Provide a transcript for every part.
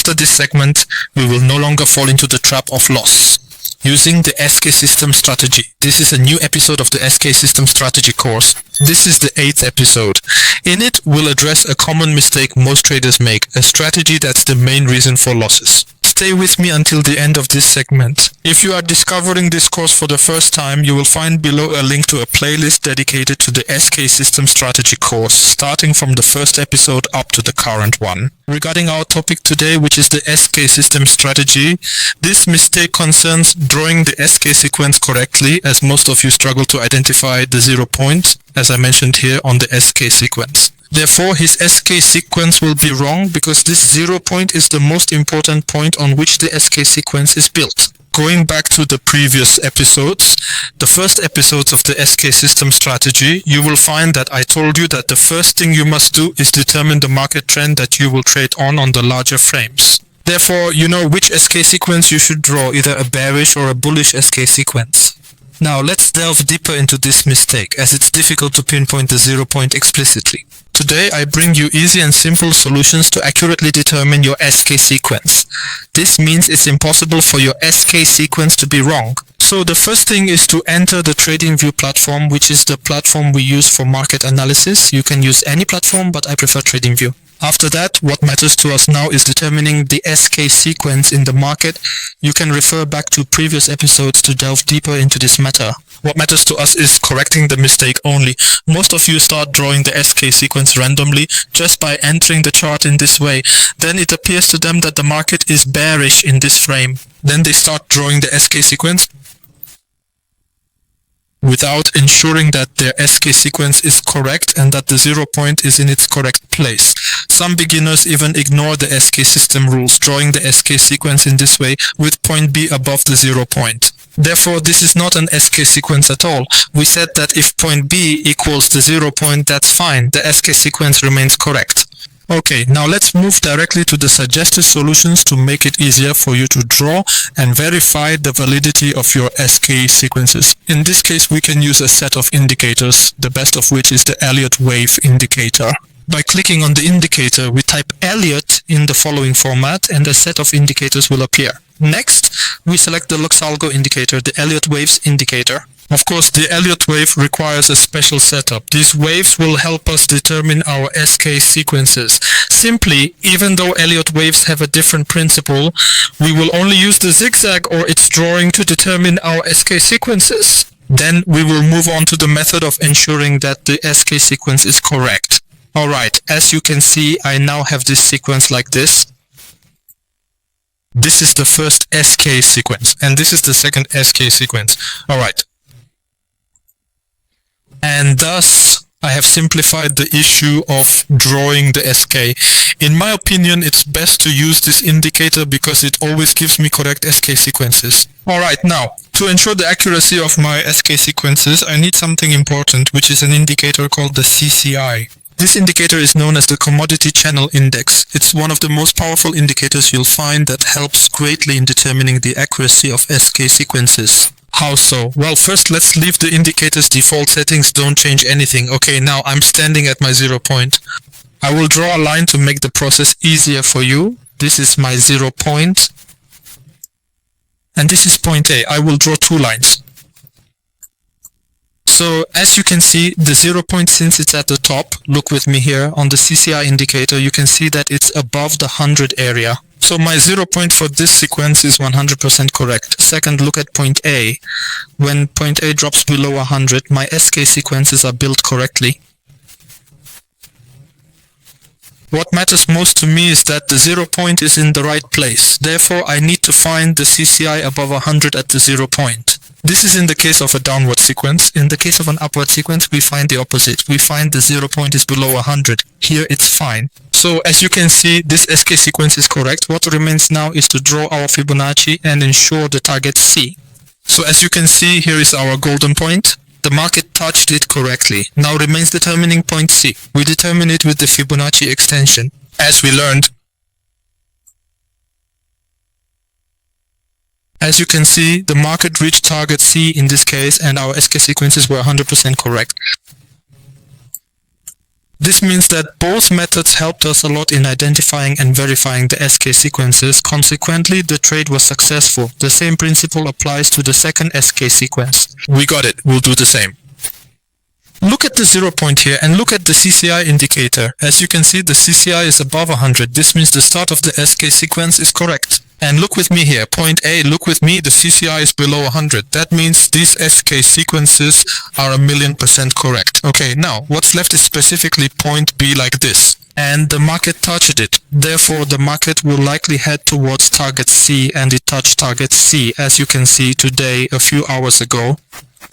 After this segment, we will no longer fall into the trap of loss. Using the SK system strategy. This is a new episode of the SK system strategy course. This is the 8th episode. In it, we'll address a common mistake most traders make, a strategy that's the main reason for losses. Stay with me until the end of this segment. If you are discovering this course for the first time, you will find below a link to a playlist dedicated to the SK system strategy course, starting from the first episode up to the current one. Regarding our topic today, which is the SK system strategy, this mistake concerns drawing the SK sequence correctly, as most of you struggle to identify the 0 point, as I mentioned here on the SK sequence. Therefore, his SK sequence will be wrong because this 0 point is the most important point on which the SK sequence is built. Going back to the previous episodes, the first episodes of the SK system strategy, you will find that I told you that the first thing you must do is determine the market trend that you will trade on the larger frames. Therefore, you know which SK sequence you should draw, either a bearish or a bullish SK sequence. Now let's delve deeper into this mistake, as it's difficult to pinpoint the 0 point explicitly. Today I bring you easy and simple solutions to accurately determine your SK sequence. This means it's impossible for your SK sequence to be wrong. So the first thing is to enter the TradingView platform, which is the platform we use for market analysis. You can use any platform, but I prefer TradingView. After that, what matters to us now is determining the SK sequence in the market. You can refer back to previous episodes to delve deeper into this matter. What matters to us is correcting the mistake only. Most of you start drawing the SK sequence randomly just by entering the chart in this way. Then it appears to them that the market is bearish in this frame. Then they start drawing the SK sequence without ensuring that their SK sequence is correct and that the 0 point is in its correct place. Some beginners even ignore the SK system rules, drawing the SK sequence in this way with point B above the 0 point. Therefore, this is not an SK sequence at all. We said that if point B equals the 0 point, that's fine. The SK sequence remains correct. Okay, now let's move directly to the suggested solutions to make it easier for you to draw and verify the validity of your SK sequences. In this case, we can use a set of indicators, the best of which is the Elliott wave indicator. By clicking on the indicator, we type Elliott in the following format and a set of indicators will appear. Next, we select the Logica indicator, the Elliott waves indicator. Of course, the Elliott wave requires a special setup. These waves will help us determine our SK sequences. Simply, even though Elliott waves have a different principle, we will only use the zigzag or its drawing to determine our SK sequences. Then we will move on to the method of ensuring that the SK sequence is correct. Alright, as you can see, I now have this sequence like this. This is the first SK sequence, and this is the second SK sequence. Alright. And thus, I have simplified the issue of drawing the SK. In my opinion, it's best to use this indicator because it always gives me correct SK sequences. Alright, now, to ensure the accuracy of my SK sequences, I need something important, which is an indicator called the CCI. This indicator is known as the Commodity Channel Index. It's one of the most powerful indicators you'll find that helps greatly in determining the accuracy of SK sequences. How so? Well, first let's leave the indicator's default settings, don't change anything. Okay, now I'm standing at my 0 point. I will draw a line to make the process easier for you. This is my 0 point. And this is point A. I will draw two lines. So as you can see, the 0 point, since it's at the top, look with me here on the CCI indicator, you can see that it's above the 100 area. So my 0 point for this sequence is 100% correct. Second, look at point A. When point A drops below 100, my SK sequences are built correctly. What matters most to me is that the 0 point is in the right place. Therefore, I need to find the CCI above 100 at the 0 point. This is in the case of a downward sequence. In the case of an upward sequence, we find the opposite. We find the 0 point is below 100. Here it's fine. So as you can see, this SK sequence is correct. What remains now is to draw our Fibonacci and ensure the target C. So as you can see, here is our golden point. The market touched it correctly. Now remains determining point C. We determine it with the Fibonacci extension. As we learned, as you can see, the market reached target C in this case, and our SK sequences were 100% correct. This means that both methods helped us a lot in identifying and verifying the SK sequences. Consequently, the trade was successful. The same principle applies to the second SK sequence. We got it. We'll do the same. Look at the 0 point here and look at the CCI indicator. As you can see, the CCI is above 100. This means the start of the SK sequence is correct. And look with me here, point A, look with me, the CCI is below 100. That means these SK sequences are 1,000,000% correct. Okay, now what's left is specifically point B like this. And the market touched it. Therefore, the market will likely head towards target C, and it touched target C, as you can see today, a few hours ago.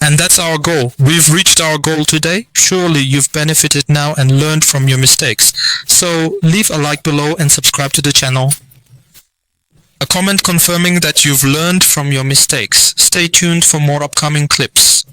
And that's our goal. We've reached our goal today. Surely you've benefited now and learned from your mistakes. So leave a like below and subscribe to the channel. A comment confirming that you've learned from your mistakes. Stay tuned for more upcoming clips.